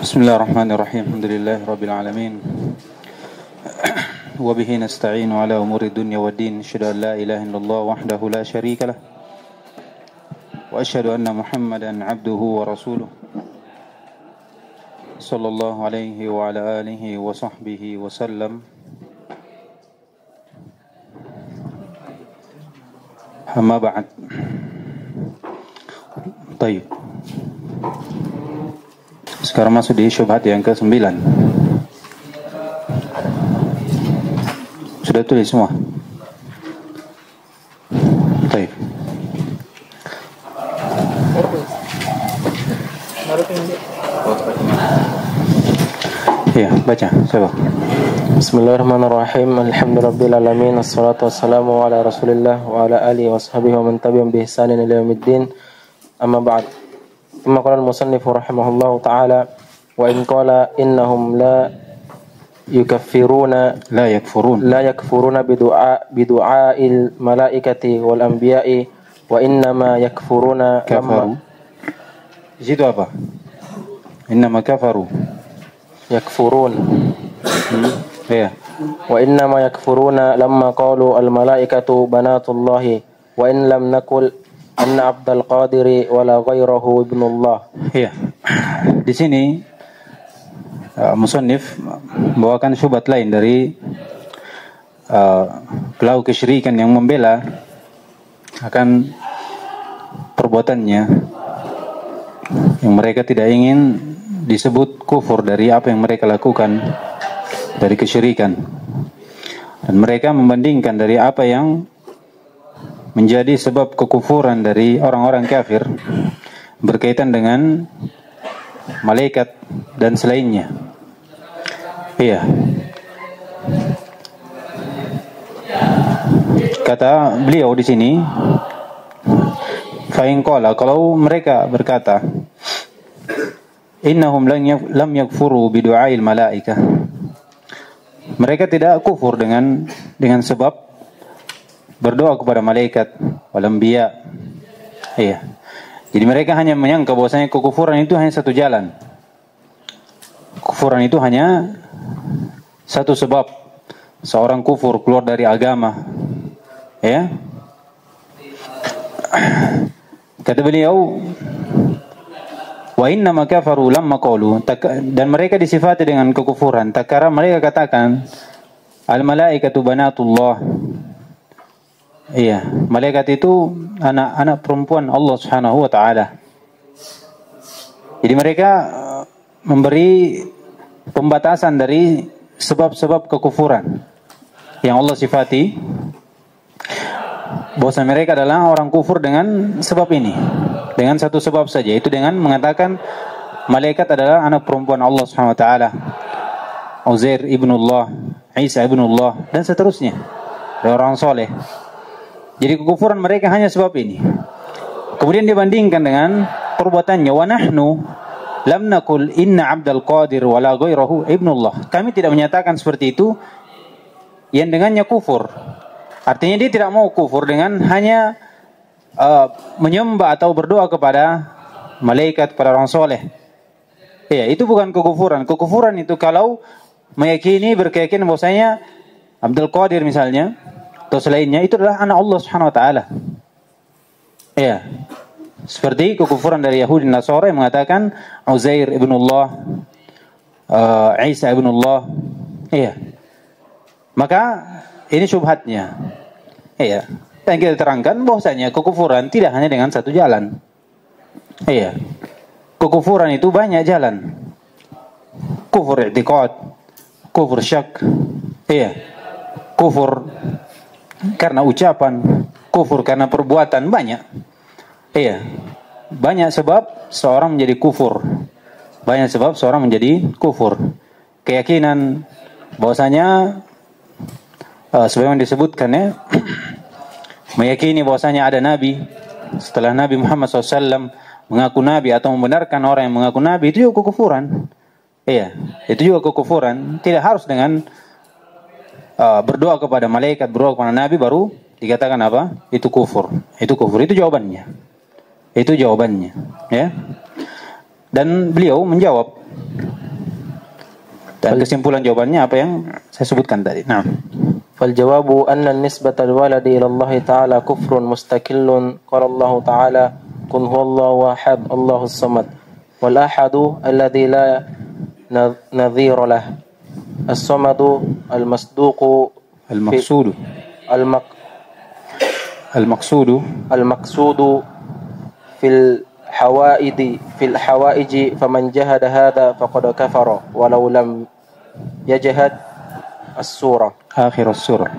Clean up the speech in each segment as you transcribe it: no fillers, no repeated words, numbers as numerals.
Bismillahirrahmanirrahim. Alhamdulillahi rabbil alamin. Wa bihi nasta'inu ala umuri dunya waddin. Asyhadu an la ilaha illallah wahdahu la syarika lah. Wa asyhadu anna Muhammadan 'abduhu wa rasuluh. Sallallahu alaihi wa ala alihi wa sahbihi wa sallam. Amma ba'd. Baik. Sekarang masuk di syubhat yang ke-9. Sudah tulis semua? Baik. Ya, baca. Coba. Bismillahirrahmanirrahim. Alhamdulillahirabbil alamin. Wassalatu wassalamu ala Rasulillah wa ala alihi washabihi wa man tabi'ahum bi ihsanin ila yaumiddin. Amma ba'd. ثم قال المصنف رحمه الله تعالى وإن قال إنهم لا يكفرون بدعاء الملائكة والأنبياء وإنما يكفرون كفروا جدوا apa إنما كفروا يكفرون ya وإنما يكفرون لما قالوا الملائكة بنات الله وإن لم نقل Anna Abdul Qadir wala ghairahu ibnullah. Ya. Di sini musannif membawakan syubhat lain dari pelaku kesyirikan yang membela akan perbuatannya yang mereka tidak ingin disebut kufur dari apa yang mereka lakukan dari kesyirikan, dan mereka membandingkan dari apa yang menjadi sebab kekufuran dari orang-orang kafir berkaitan dengan malaikat dan selainnya. Iya. Kata beliau di sini, fa in qala, kalau mereka berkata, innahum lam yakfuru bi du'ail malaikah. Mereka tidak kufur dengan sebab berdoa kepada malaikat wal anbiya. Iya. Jadi mereka hanya menyangka bahwasanya kekufuran itu hanya satu jalan. Kekufuran itu hanya satu sebab seorang kufur keluar dari agama. Ya. Kata beliau, wa inna ma kafaru lamma qalu, dan mereka disifati dengan kekufuran tatkala mereka katakan al malaikatu banatullah. Iya, malaikat itu anak-anak perempuan Allah Subhanahu wa taala. Jadi mereka memberi pembatasan dari sebab-sebab kekufuran yang Allah sifati, bahwa mereka adalah orang kufur dengan sebab ini, dengan satu sebab saja, itu dengan mengatakan malaikat adalah anak perempuan Allah Subhanahu wa taala, Uzair ibnullah, Isa ibnullah, dan seterusnya, orang soleh. Jadi kekufuran mereka hanya sebab ini. Kemudian dibandingkan dengan perbuatannya, wa nahnu lam naqul inna Abdul Qadir wala ghairahu ibnullah. Kami tidak menyatakan seperti itu yang dengannya kufur. Artinya dia tidak mau kufur dengan hanya menyembah atau berdoa kepada malaikat, kepada orang soleh. Ya, itu bukan kekufuran. Kekufuran itu kalau meyakini, berkeyakinan bahwasanya Abdul Qadir misalnya atau selainnya itu adalah anak Allah Subhanahu wa taala. Ya. Seperti kekufuran dari Yahudi dan Nasara yang mengatakan Uzair ibnullah, Isa ibnullah. Iya. Maka ini syubhatnya. Iya. Dan kita terangkan bahwasanya kekufuran tidak hanya dengan satu jalan. Iya. Kekufuran itu banyak jalan. Kufur i'tiqad, kufur syak. Iya. Kufur karena ucapan, kufur karena perbuatan, banyak. Iya. Banyak sebab seorang menjadi kufur. Banyak sebab seorang menjadi kufur. Keyakinan bahwasanya sebagaimana disebutkan ya, meyakini bahwasanya ada nabi setelah Nabi Muhammad SAW, mengaku nabi atau membenarkan orang yang mengaku nabi, itu juga kekufuran. Iya, itu juga kekufuran. Tidak harus dengan berdoa kepada malaikat, berdoa kepada nabi baru dikatakan apa? Itu kufur. Itu kufur. Itu jawabannya. Itu jawabannya, ya. Dan beliau menjawab Dan kesimpulan jawabannya apa yang saya sebutkan tadi. Nah, فالجواب أن النسبة الولد إلى الله تعالى كفر مستقل. قال الله تعالى قل هو الله أحد الله الصمد والأحد الذي لا نظير له الصمد المصدوق المقصود في الحوائج فمن جهد هذا فقد كفر ولو لم يجهد السورة آخر السورة.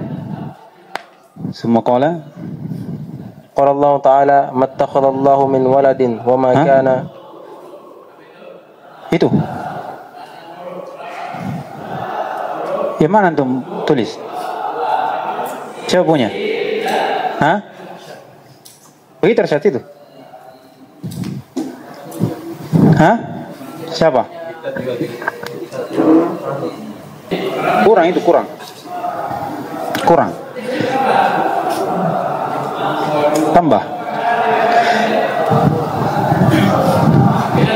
ثم قال الله تعالى ما اتخذ الله من ولد وما كان. Itu yang mana antum tulis? Siapa punya? Hah? Begitu saat itu? Hah? Siapa? Kurang itu, kurang. Tambah.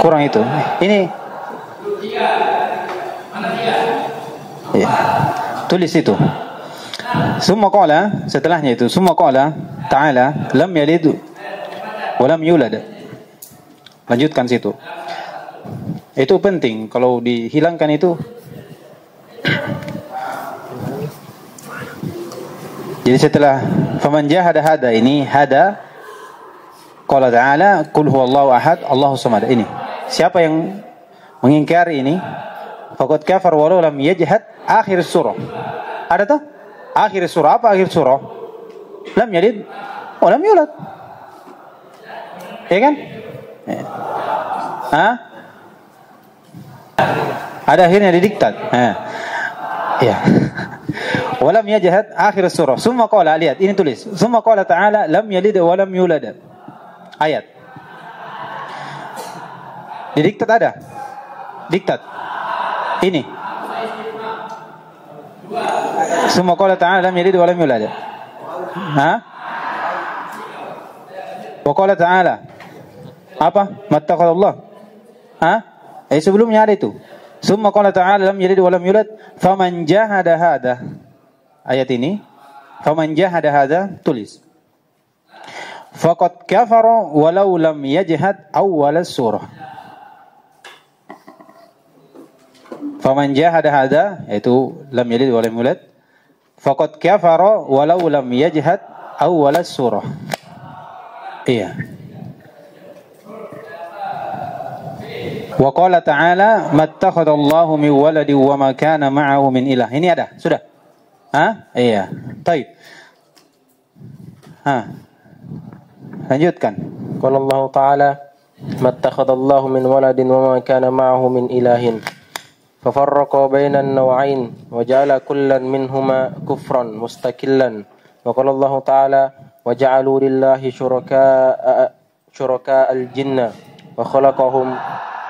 Kurang itu. Ini. Ya. Tulis itu. Summa qala, setelahnya itu summa qala ta'ala lam yalid wa lam yulad. Lanjutkan situ. Itu penting, kalau dihilangkan itu. Jadi setelah faman jahada hada ini hada qala ta'ala qul huwallahu ahad Allahus samad. Ini siapa yang mengingkari ini faqad kafar walau lam yajhad akhir surah. Ada tuh akhir surah, apa akhir surah? Lam yalid wa lam yulad. Ya kan? Hah? Ada akhirnya didiktat. Ya. Walam yajhad akhir surah. Summa qala, lihat ini tulis. Summa qala ta'ala lam yalid wa lam yulad. Ayat. Didiktat ada. Diktat. Ini. Summa qala ta'ala lam yalid wa lam yulad. Wa qala ta'ala apa? Mattaqallah. Sebelumnya ada itu. Summa qala ta'ala lam yalid wa lam yulad faman jahada hada. Ayat ini faman jahada hada tulis. Faqad kafara walau lam yajhad awwal surah. Faman jahada hada yaitu lam yalid wa lam yulad faqad kafara walau lam yajhad awwal surah. Iya. Wa qala ta'ala mattakhadallahu min waladin wa ma kana ma'ahu min ilah. Ini ada, sudah. Iya. Baik. Lanjutkan. Qala Allah Ta'ala mattakhadallahu min waladin wa ma kana ma'ahu min ilahin. Fafarraqa bainan naw'ain wa ja'ala kullan minhuma kufran mustaqillan. Wa qala Allah Ta'ala wa ja'alu lillahi syuraka al-jinna wa khalaqahum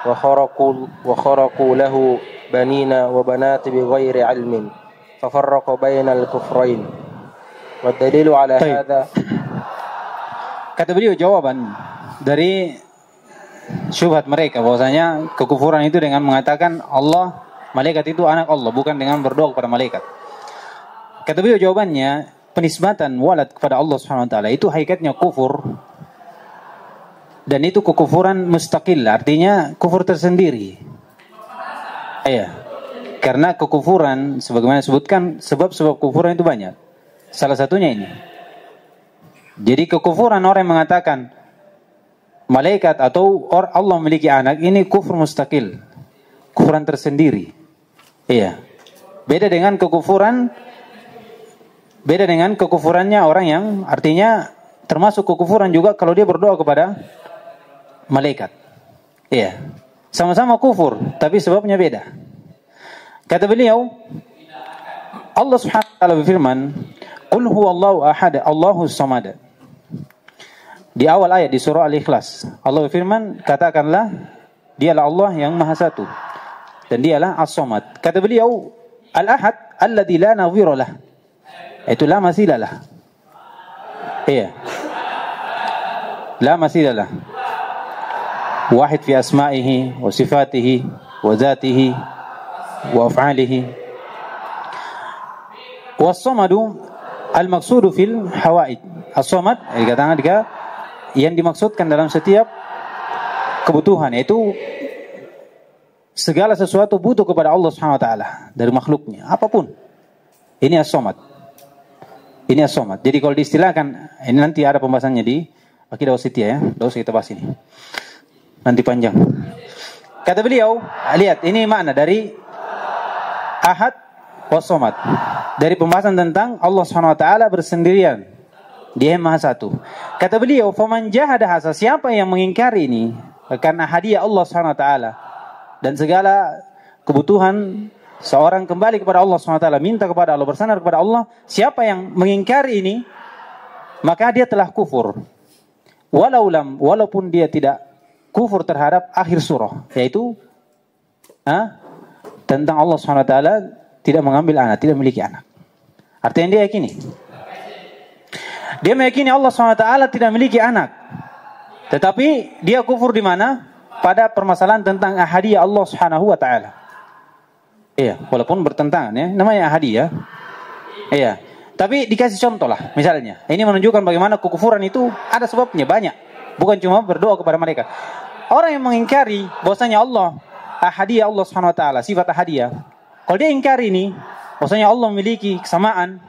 wa kharaqu lahu banina wa banati bighairi ilmin fafarraqa bainal kufrain wa dalilu ala hadha. Kata beliau jawaban dari syubhat mereka bahwasanya kekufuran itu dengan mengatakan Allah, malaikat itu anak Allah, bukan dengan berdoa kepada malaikat. Kata beliau jawabannya, penisbatan walad kepada Allah Subhanahu wa taala itu hakikatnya kufur. Dan itu kekufuran mustaqil, artinya kufur tersendiri. Iya. Karena kekufuran sebagaimana disebutkan sebab-sebab kufuran itu banyak. Salah satunya ini. Jadi kekufuran orang yang mengatakan malaikat atau Allah memiliki anak, ini kufur mustaqil. Kufuran tersendiri. Iya. Beda dengan kekufurannya orang yang artinya termasuk kekufuran juga kalau dia berdoa kepada malaikat. Iya. Sama-sama kufur, tapi sebabnya beda. Kata beliau, Allah Subhanahu wa taala berfirman, "Qul huwallahu ahad, Allahus samad." Di awal ayat di surah Al-Ikhlas, Allah berfirman, katakanlah dialah Allah yang Maha Satu dan dialah As-Samad. Kata beliau, Al-Ahad alladzi la nadhira lah. Itu la matsila lah. Iya. La matsila lah. Wahid fi asma'ihi wa sifatihi wa dzatihi. wa af'alihi. Was-samadu al-maqsudu fil hawaid. As-samad dikatakan yang dimaksudkan dalam setiap kebutuhan, yaitu segala sesuatu butuh kepada Allah Subhanahu wa taala dari makhluknya, apapun. Ini as-samad. Ini as-samad. Jadi kalau diistilahkan, ini nanti ada pembahasannya di Aqidah Wasithiyah ya. Tidak usah kita bahas ini. Nanti panjang. Kata beliau, lihat ini makna dari ahad was-samad. Dari pembahasan tentang Allah Subhanahu wa taala bersendirian. Dia Maha Satu. Kata beliau, "Faman jahada hasa," siapa yang mengingkari ini karena hadiah Allah Subhanahu wa taala dan segala kebutuhan seorang kembali kepada Allah Subhanahu wa taala, minta kepada Allah, bersandar kepada Allah, siapa yang mengingkari ini, maka dia telah kufur. Walaupun dia tidak kufur terhadap akhir surah, yaitu tentang Allah Subhanahu wa taala tidak mengambil anak, tidak memiliki anak. Artinya dia yakini. Dia meyakini Allah SWT tidak memiliki anak. Tetapi dia kufur di mana? Pada permasalahan tentang ahadiyah Allah Subhanahu wa taala. Iya, walaupun bertentangan ya, namanya ahadiyah. Iya. Tapi dikasih contoh lah, misalnya. Ini menunjukkan bagaimana kekufuran itu ada sebabnya banyak. Bukan cuma berdoa kepada mereka. Orang yang mengingkari bahwasanya Allah ahadiyah Allah Subhanahu wa taala, sifat ahadiyah. Kalau dia ingkar ini, bahwasanya Allah memiliki kesamaan,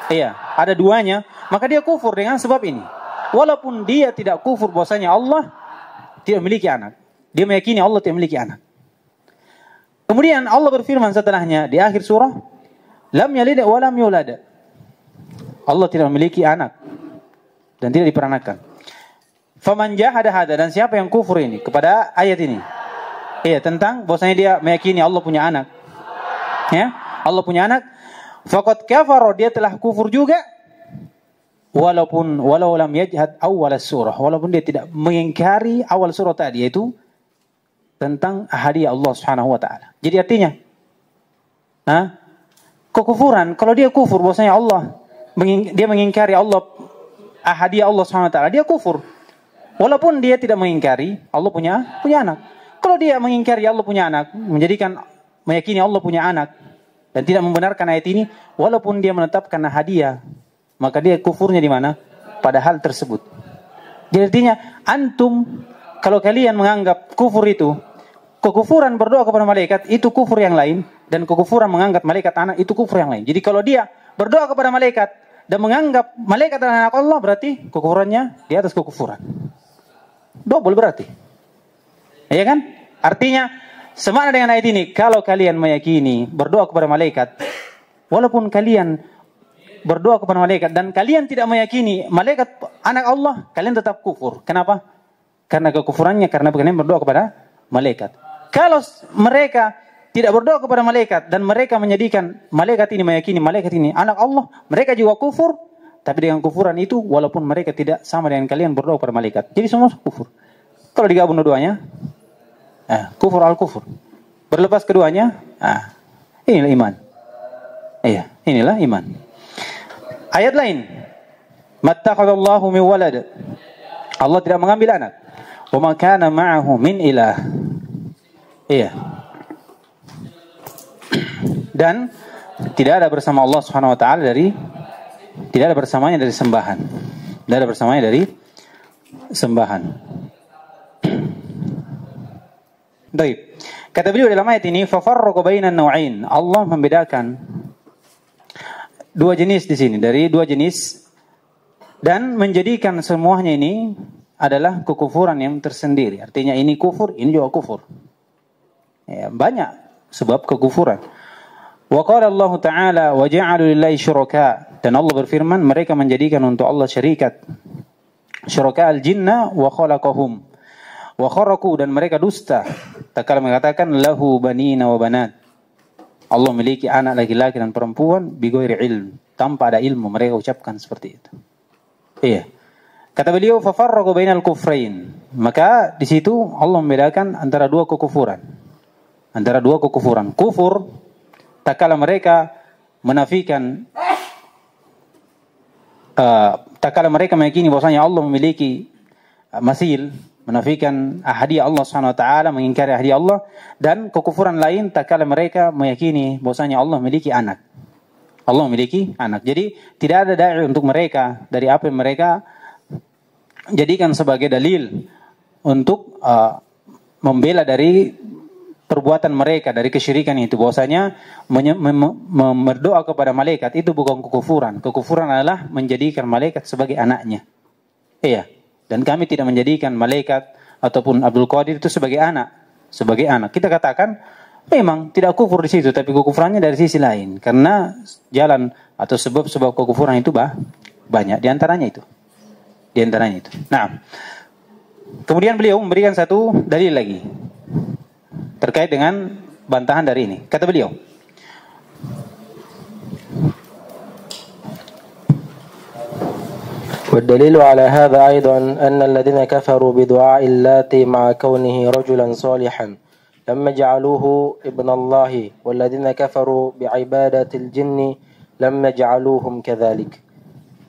iya, ada duanya, maka dia kufur dengan sebab ini. Walaupun dia tidak kufur bahwasanya Allah tidak memiliki anak. Dia meyakini Allah tidak memiliki anak. Kemudian Allah berfirman setelahnya di akhir surah, "Lam yalid wa lam yulad." Allah tidak memiliki anak dan tidak diperanakan. Faman jahada hada, dan siapa yang kufur ini kepada ayat ini? Iya, tentang bahwasanya dia meyakini Allah punya anak. Ya, Allah punya anak. Faqad kafara, dia telah kufur juga. Walau lam yajhad awal surah, walaupun dia tidak mengingkari awal surah tadi, yaitu tentang ahadiyah Allah Subhanahu wa taala. Jadi artinya kekufuran, kalau dia kufur bahwasanya Allah dia mengingkari Allah ahadiyah Allah Subhanahu wa taala, dia kufur. Walaupun dia tidak mengingkari Allah punya anak. Kalau dia mengingkari Allah punya anak, meyakini Allah punya anak dan tidak membenarkan ayat ini, walaupun dia menetapkan hadiah, maka dia kufurnya di mana? Pada hal tersebut. Jadi artinya, antum kalau kalian menganggap kufur itu, kekufuran berdoa kepada malaikat itu kufur yang lain, dan kekufuran menganggap malaikat anak itu kufur yang lain. Jadi kalau dia berdoa kepada malaikat dan menganggap malaikat adalah anak Allah, berarti kekufurannya di atas kekufuran. Double berarti. Ya kan? Artinya semakna dengan ayat ini, kalau kalian meyakini berdoa kepada malaikat, walaupun kalian berdoa kepada malaikat dan kalian tidak meyakini malaikat anak Allah, kalian tetap kufur. Kenapa? Karena kekufurannya karena kalian berdoa kepada malaikat. Kalau mereka tidak berdoa kepada malaikat dan mereka menjadikan malaikat ini, meyakini malaikat ini anak Allah, mereka juga kufur. Tapi dengan kufuran itu, walaupun mereka tidak sama dengan kalian berdoa kepada malaikat, jadi semua kufur. Kalau digabung keduanya, kufur al-kufur. Berlepas keduanya, inilah iman. Iya, inilah iman. Ayat lain, mattakhadallahu min walad. Allah tidak mengambil anak. Wa ma kana ma'ahu min ilah. Iya. Dan tidak ada bersama Allah Subhanahu wa taala tidak ada bersamanya dari sembahan. Tidak ada bersamanya dari sembahan. Baik. Kata beliau dalam ayat ini, fa farraqa bainan naw'ain. Allah membedakan dua jenis di sini, dari dua jenis, dan menjadikan semuanya ini adalah kekufuran yang tersendiri. Artinya ini kufur, ini juga kufur. Ya, banyak sebab kekufuran. Wa qala Allah Ta'ala wa ja'alu lillahi syuraka, dan Allah berfirman mereka menjadikan untuk Allah syarikat. Syuraka al-jinna wa khalaqahum wa kharaqu, dan mereka dusta tatkala mengatakan lahu banina wa banat. Allah memiliki anak laki-laki dan perempuan bighairi ilm, tanpa ada ilmu mereka ucapkan seperti itu. Iya. Kata beliau fa farraqa bainal kufrain. Maka di situ Allah membedakan antara dua kekufuran. Antara dua kekufuran. Kufur tatkala mereka menafikan tatkala mereka meyakini bahwasanya Allah memiliki masil, menafikan ahadiyah Allah Subhanahu wa taala, mengingkari ahadiyah Allah, dan kekufuran lain tatkala mereka meyakini bahwasanya Allah memiliki anak. Allah memiliki anak. Jadi tidak ada dai untuk mereka dari apa yang mereka jadikan sebagai dalil untuk membela dari perbuatan mereka, dari kesyirikan itu, bahwasanya berdoa kepada malaikat itu bukan kekufuran. Kekufuran adalah menjadikan malaikat sebagai anaknya. Iya. Dan kami tidak menjadikan malaikat ataupun Abdul Qadir itu sebagai anak, sebagai anak. Kita katakan memang tidak kufur di situ, tapi kekufurannya dari sisi lain, karena jalan atau sebab-sebab kekufuran itu banyak. Di antaranya itu. Nah, kemudian beliau memberikan satu dalil lagi terkait dengan bantahan dari ini. Kata beliau, والدليل على هذا أيضا أن الذين كفروا بدعاء اللات مع كونه رجلا صالحا لما جعلوه ابن الله والذين كفروا بعبادة الجن لما جعلوهم كذلك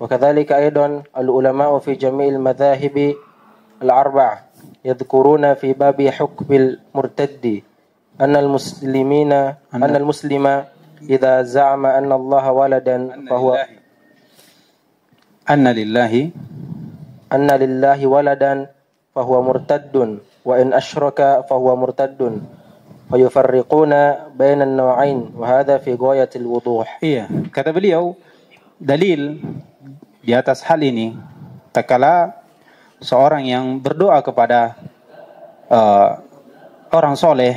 وكذلك أيضا العلماء في جميع المذاهب الأربع يذكرون في باب حكم المرتد أن المسلم إذا زعم أن الله ولدا فهو أن لله ولدا فهو مرتد وإن أشرك فهو مرتد فيفرقون بين النوعين وهذا في غاية الوضوح. Iya, kata beliau, dalil di atas hal ini tatkala seorang yang berdoa kepada orang soleh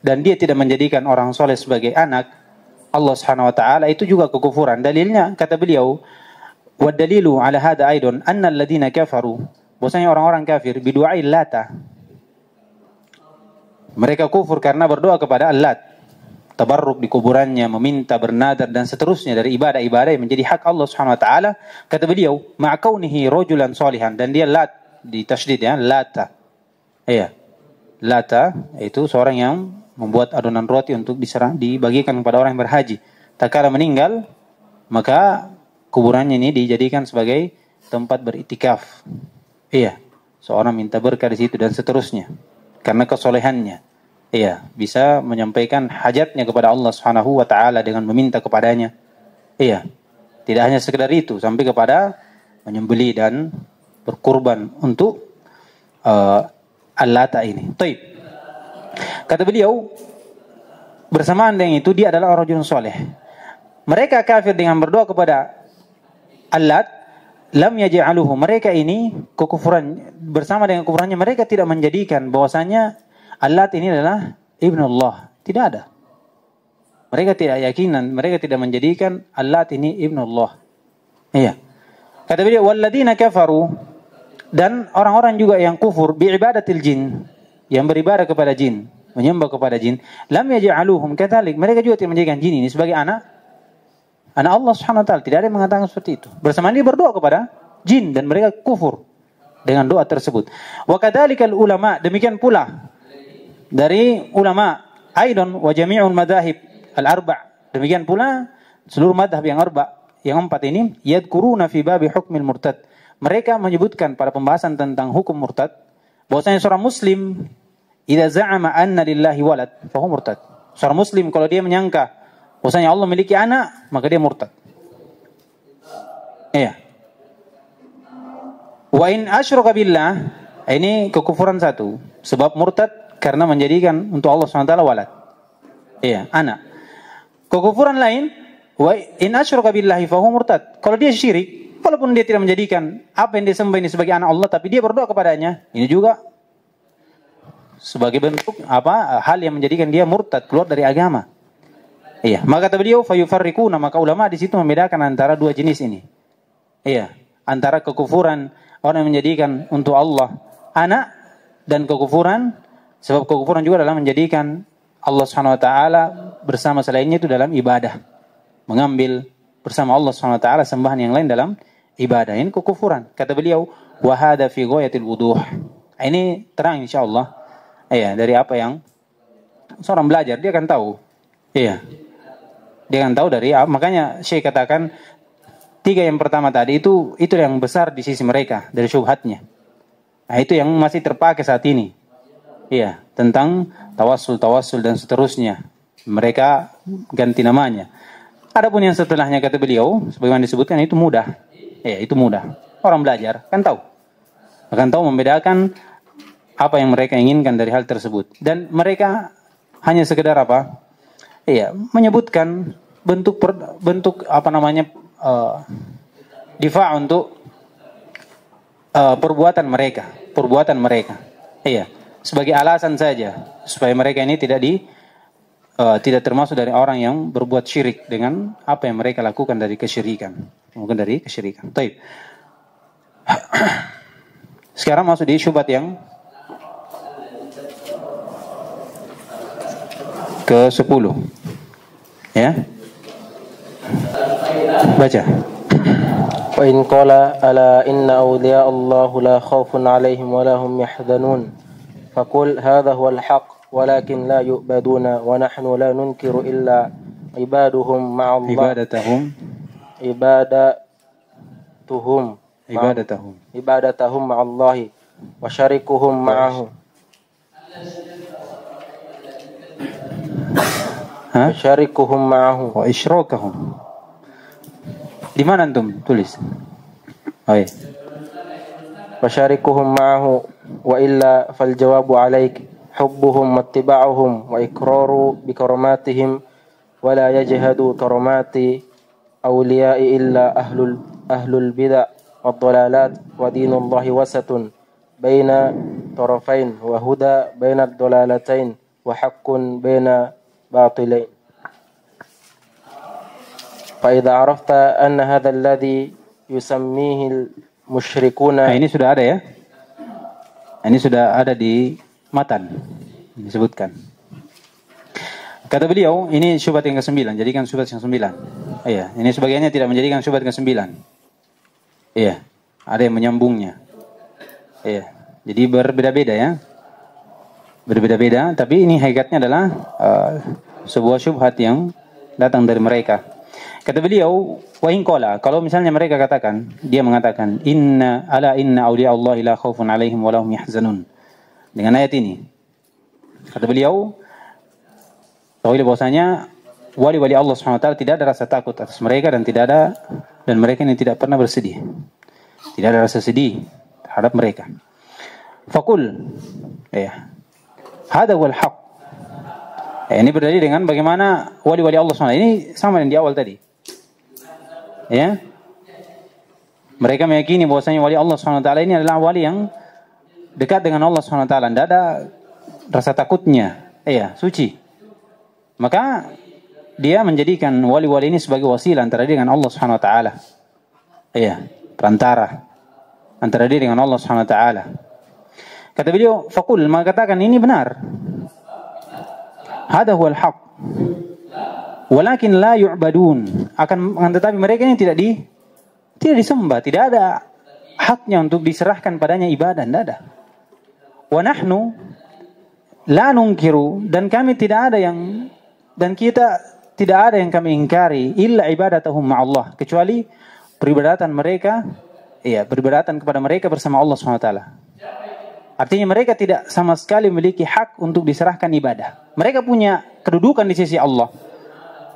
dan dia tidak menjadikan orang soleh sebagai anak Allah Subhanahu wa taala, itu juga kekufuran. Dalilnya kata beliau, wadalilu ala hada aidon anna alladhina kafaru, bahwasanya orang-orang kafir bidu'ai Lata, mereka kufur karena berdoa kepada Lat, tabarruk di kuburannya, meminta, bernadar dan seterusnya dari ibadah-ibadah yang menjadi hak Allah Subhanahu wa taala. Kata beliau, ma'kaunihi rajulan salihan, dan dia Lat di tasydid ya, Lata. Iya. Lata itu seorang yang membuat adonan roti untuk dibagikan kepada orang yang berhaji. Tatkala meninggal, maka kuburannya ini dijadikan sebagai tempat beritikaf. Iya, seorang minta berkah di situ dan seterusnya. Karena kesolehannya. Iya, bisa menyampaikan hajatnya kepada Allah Subhanahu wa taala dengan meminta kepadanya. Iya. Tidak hanya sekedar itu, sampai kepada menyembelih dan berkurban untuk Al-Lata ini. Taib. Kata beliau, bersamaan dengan itu dia adalah orang soleh. Mereka kafir dengan berdoa kepada Al-Lat, lam yaj'aluhu, mereka ini kekufuran, bersama dengan kekufurannya mereka tidak menjadikan bahwasanya Al-Lat ini adalah ibnullah. Tidak ada. Mereka tidak yakinan, mereka tidak menjadikan Al-Lat ini ibnullah. Iya. Kata beliau, walladzina kafaru, dan orang-orang juga yang kufur bi'ibadatil jin, yang beribadah kepada jin, menyembah kepada jin, lam yaj'aluhum kadzalik, mereka juga tidak menjadikan jin ini sebagai anak Allah Subhanahu wa taala. Tidak ada yang mengatakan seperti itu. Bersamaan dia berdoa kepada jin dan mereka kufur dengan doa tersebut. Wa kadzalikal ulama, demikian pula dari ulama aidon wa jami'ul madzahib al-arba', demikian pula seluruh mazhab yang empat ini, yadkuruna fi babi hukmil murtad, mereka menyebutkan pada pembahasan tentang hukum murtad bahwasanya seorang muslim idza za'ama anna lillahi walad fa huwa murtad. Seorang muslim kalau dia menyangka bahwasanya Allah memiliki anak, maka dia murtad. Iya. Wa in asyraka billah, ini kekufuran satu. Sebab murtad karena menjadikan untuk Allah SWT walad. Iya, anak. Kekufuran lain, wa in asyraka billahi fa huwa murtad. Kalau dia syirik, walaupun dia tidak menjadikan apa yang dia sembah ini sebagai anak Allah, tapi dia berdoa kepadanya, ini juga sebagai bentuk hal yang menjadikan dia murtad, keluar dari agama. Iya, maka kata beliau fayufarriquna, maka ulama di situ membedakan antara dua jenis ini. Iya, antara kekufuran orang yang menjadikan untuk Allah anak dan kekufuran, sebab kekufuran juga adalah menjadikan Allah Subhanahu wa taala bersama selainnya itu dalam ibadah. Mengambil bersama Allah Subhanahu wa taala sembahan yang lain dalam ibadah. Ini kekufuran. Kata beliau, wa hadza fi ghayatil wuduh. Ini terang insyaallah. Iya, dari apa yang seorang belajar dia akan tahu. Iya. Dia akan tahu dari makanya Syekh katakan tiga yang pertama tadi itu yang besar di sisi mereka dari syubhatnya. Nah, itu yang masih terpakai saat ini. Iya, tentang tawassul dan seterusnya. Mereka ganti namanya. Adapun yang setelahnya kata beliau, sebagaimana disebutkan itu mudah. Ya, itu mudah. Orang belajar kan tahu. Akan tahu membedakan apa yang mereka inginkan dari hal tersebut. Dan mereka hanya sekedar apa? Iya, menyebutkan bentuk apa namanya difa untuk perbuatan mereka. Iya, sebagai alasan saja supaya mereka ini tidak termasuk dari orang yang berbuat syirik dengan apa yang mereka lakukan dari kesyirikan. Mungkin dari kesyirikan. Baik. Sekarang masuk di syubhat yang ke-10. Ya. Baca. Wa in qala ala inna awliya Allah la khaufun 'alaihim wa la hum yahzanun faqul hadha huwa al-haq walakin la yu'baduna wa nahnu la nunkiru illa ibaduhum ma'a Allah ibadatahum ma'a Allah wa syarikuhum ma'ahu syarikuhum ma'ahu wa isyrokahum. Di mana antum tulis? Oh iya. Wa syarikuhum ma'ahu wa illa fal jawabu alaik hubbuhum wattiba'uhum wa iqraru bi karamatihim wa la yajhadu karamati awliya'i illa ahlul bid'ah wad dalalat wa dinullahi wasatun baina tarafain wa huda baina ad-dalalatain wa haqqun baina batilain. Fa idza arafta anna hadha alladhi yusammihi al-musyrikuna. Ini sudah ada ya? Ini sudah ada di matan disebutkan. Kata beliau, ini syubhat yang ke-9, jadikan syubhat yang ke-9. Iya, ini sebagiannya tidak menjadikan syubhat ke-9. Iya, ada yang menyambungnya. Iya, jadi berbeda-beda ya. Berbeda-beda, tapi ini hakikatnya adalah sebuah syubhat yang datang dari mereka. Kata beliau, wa in qala, kalau misalnya mereka katakan, dia mengatakan inna awliya Allah la khaufun 'alaihim wa lahum yahzanun. Dengan ayat ini. Kata beliau, tahuilah bahwasanya wali-wali Allah Subhanahu wa taala tidak ada rasa takut atas mereka dan mereka ini tidak pernah bersedih. Tidak ada rasa sedih terhadap mereka. Faqul, ya. Hada wal haq. Ini berdalil dengan bagaimana wali-wali Allah SWT. Ini sama dengan di awal tadi. Ya. Mereka meyakini bahwasanya wali Allah SWT ini adalah wali yang dekat dengan Allah SWT. Tidak ada rasa takutnya. Iya, suci. Maka dia menjadikan wali-wali ini sebagai wasilah antara dia dengan Allah SWT. Iya, perantara antara dia dengan Allah SWT. Kata beliau, faqul, maka katakan ini benar. Hada huwal haq. Walakin la yu'badun. Akan tetapi mereka ini tidak disembah, tidak ada haknya untuk diserahkan padanya ibadah, tidak ada. Wa nahnu la nunkiru, dan kami tidak ada yang, dan kita tidak ada yang kami ingkari illa ibadatahum ma'allah, kecuali peribadatan mereka, ya, peribadatan kepada mereka bersama Allah SWT. Artinya mereka tidak sama sekali memiliki hak untuk diserahkan ibadah. Mereka punya kedudukan di sisi Allah.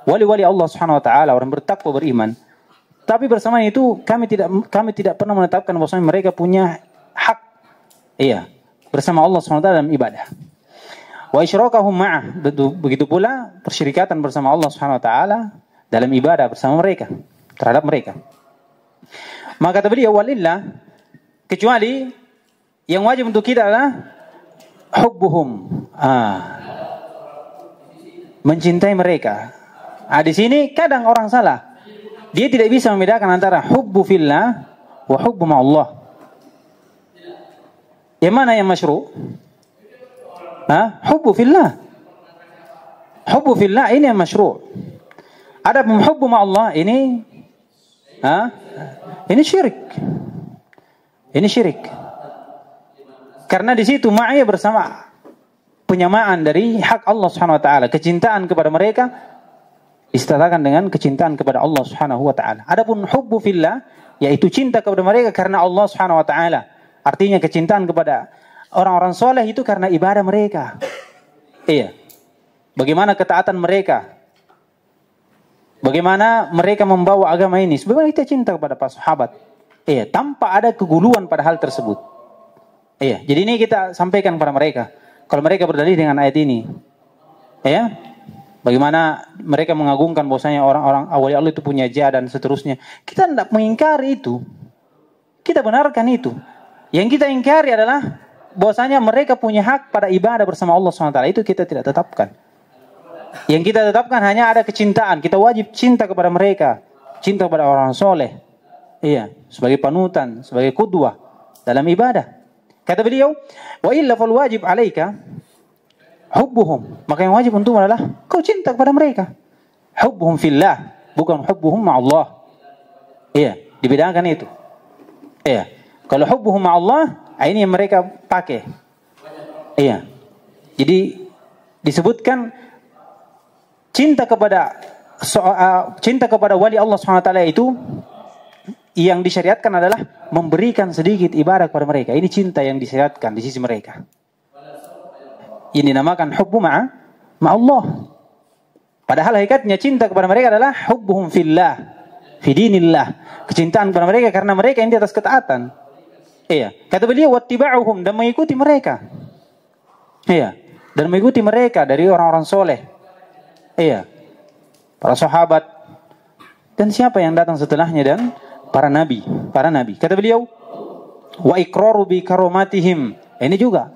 Wali-wali Allah Subhanahu wa taala, orang bertakwa beriman. Tapi bersama itu kami tidak pernah menetapkan bahwa mereka punya hak, iya, bersama Allah Subhanahu wa taala dalam ibadah. Wa isyrakahum ma'ah, begitu pula persyirikatan bersama Allah Subhanahu wa taala dalam ibadah bersama mereka, terhadap mereka. Maka kata beliau, walillah, kecuali yang wajib untuk kita adalah hubbuhum, mencintai mereka. Di sini kadang orang salah. Dia tidak bisa membedakan antara hubbu fillah wa hubbu ma'allah. Yang mana yang masyru'? Hubbu fillah. Hubbu fillah ini yang masyru'. Ada hubbu ma'allah ini syirik. Ini syirik. Karena di situ ma'iyah bersama penyamaan dari hak Allah Subhanahu wa taala, kecintaan kepada mereka disertakan dengan kecintaan kepada Allah Subhanahu wa taala. Adapun hubbu fillah, yaitu cinta kepada mereka karena Allah Subhanahu wa taala. Artinya kecintaan kepada orang-orang soleh itu karena ibadah mereka. Iya. Bagaimana ketaatan mereka. Bagaimana mereka membawa agama ini. Sebagaimana kita cinta kepada para sahabat. Iya. Tanpa ada keguluhan pada hal tersebut. Iya. Jadi ini kita sampaikan kepada mereka. Kalau mereka berdalil dengan ayat ini. Iya. Bagaimana mereka mengagungkan bahwasanya orang-orang awliya Allah itu punya jah dan seterusnya. Kita tidak mengingkari itu. Kita benarkan itu. Yang kita ingkari adalah bahwasanya mereka punya hak pada ibadah bersama Allah SWT. Itu kita tidak tetapkan. Yang kita tetapkan hanya ada kecintaan. Kita wajib cinta kepada mereka. Cinta kepada orang soleh. Iya. Sebagai panutan. Sebagai qudwah. Dalam ibadah. Kata beliau. Wa illa fal wajib alaika. Hubbuhum. Maka yang wajib untukmu adalah kau cinta kepada mereka. Hubbuhum fillah. Bukan hubbuhum ma'allah. Iya. Dibedakan itu. Iya. Kalau hubbuhum ma'allah, ini yang mereka pakai. Iya. Jadi disebutkan cinta kepada wali Allah SWT itu yang disyariatkan adalah memberikan sedikit ibadah kepada mereka. Ini cinta yang disyariatkan di sisi mereka. Ini dinamakan hubbu ma'allah. Padahal hakikatnya cinta kepada mereka adalah hubbuhum fillah, fi dinillah. Kecintaan kepada mereka karena mereka yang di atas ketaatan. Iya, kata beliau wattiba'uhum, dan mengikuti mereka. Iya, dan mengikuti mereka dari orang-orang soleh. Iya, para sahabat dan siapa yang datang setelahnya dan para nabi. Kata beliau wa iqraru bi karomatihim. Ini juga.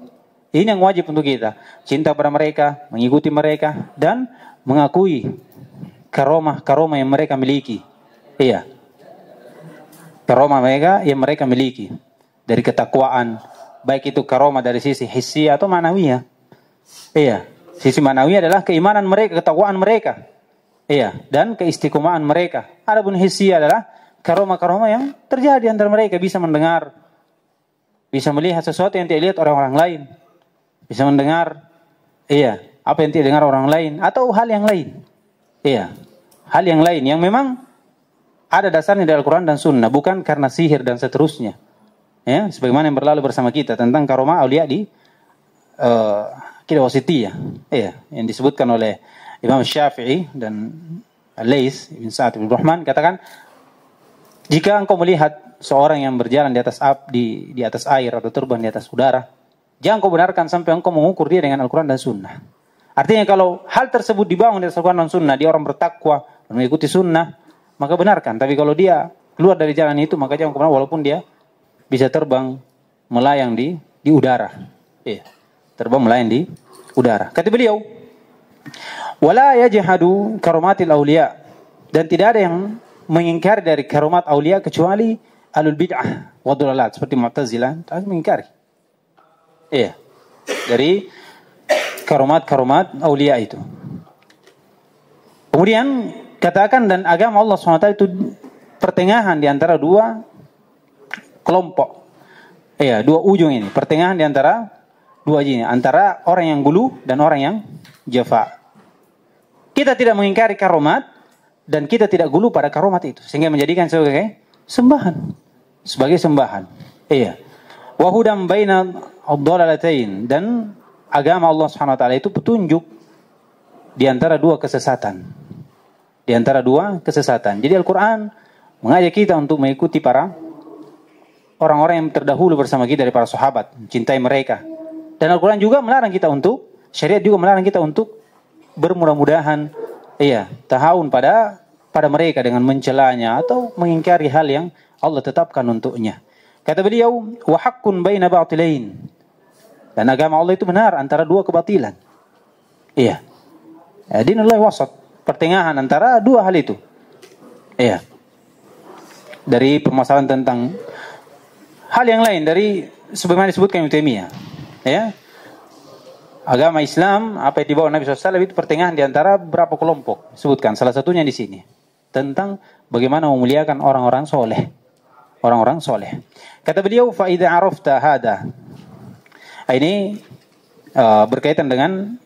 Ini yang wajib untuk kita. Cinta pada mereka, mengikuti mereka dan mengakui karomah yang mereka miliki. Iya. Karomah mereka yang mereka miliki. Dari ketakwaan, baik itu karomah dari sisi hissi atau ma'nawiyah. Iya, sisi ma'nawiyah adalah keimanan mereka, ketakwaan mereka. Iya, dan keistiqomahan mereka. Adapun hissi adalah karomah-karomah yang terjadi antara mereka, bisa mendengar, bisa melihat sesuatu yang tidak dilihat orang lain, bisa mendengar, iya, apa yang tidak dengar orang lain atau hal yang lain. Iya, hal yang lain yang memang ada dasarnya dari Al-Quran dan Sunnah, bukan karena sihir dan seterusnya. Ya, sebagaimana yang berlalu bersama kita tentang karomah aulia di Aqidah Wasithiyah. Iya, yang disebutkan oleh Imam Syafi'i dan Al-Laits bin Sa'ad bin Rahman katakan, jika engkau melihat seorang yang berjalan di atas air atau terbang di atas udara, jangan kau benarkan sampai engkau mengukur dia dengan Al-Quran dan Sunnah. Artinya kalau hal tersebut dibangun di atas Al-Quran dan Sunnah, dia orang bertakwa dan mengikuti Sunnah, maka benarkan. Tapi kalau dia keluar dari jalan itu, maka jangan kau benarkan walaupun dia bisa terbang melayang di udara. Iya. Terbang melayang di udara. Kata beliau, wala yajhadu karomatil auliya, dan tidak ada yang mengingkari dari karomat auliya kecuali alul bid'ah wa dhalalat seperti Mu'tazilah, tak mengingkari. Iya. Dari karomat auliya itu. Kemudian katakan, dan agama Allah SWT itu pertengahan di antara dua kelompok. Iya, dua ujung ini, pertengahan di antara dua ini, antara orang yang gulu dan orang yang jafa. Kita tidak mengingkari karomat dan kita tidak gulu pada karomat itu sehingga menjadikan sebagai sembahan. Iya. Wa hudam baina ad-dhalalatain, dan agama Allah Subhanahu wa taala itu petunjuk di antara dua kesesatan. Jadi Al-Qur'an mengajak kita untuk mengikuti para orang-orang yang terdahulu bersama kita dari para sahabat, mencintai mereka. Dan Al-Quran juga melarang kita untuk, syariat juga melarang kita untuk bermudah-mudahan, tahawun pada mereka dengan mencelanya atau mengingkari hal yang Allah tetapkan untuknya. Kata beliau, wa haqqun baina batilain. Dan agama Allah itu benar antara dua kebatilan. Iya. Dinullahi wasat, pertengahan antara dua hal itu. Iya. Dari permasalahan tentang hal yang lain, dari sebagaimana disebutkan Ibnu Taimiyah, ya, agama Islam apa yang dibawa Nabi SAW itu pertengahan di antara berapa kelompok. Sebutkan salah satunya di sini tentang bagaimana memuliakan orang-orang soleh. Kata beliau, fa idza arafta hada. Ini berkaitan dengan,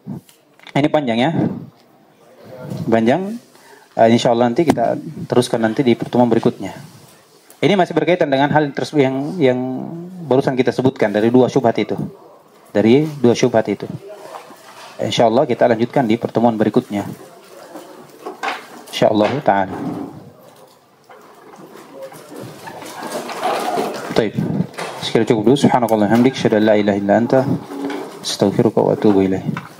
ini panjang ya, panjang. Insyaallah nanti kita teruskan nanti di pertemuan berikutnya. Ini masih berkaitan dengan hal yang barusan kita sebutkan dari dua syubhat itu. Dari dua syubhat itu. Insyaallah kita lanjutkan di pertemuan berikutnya. Insyaallah taala. Baik. Sekian cukup dulu. Subhanakallahumma hamdik, asyhadu an la ilaha illa anta, astaghfiruka wa atubu ilaik.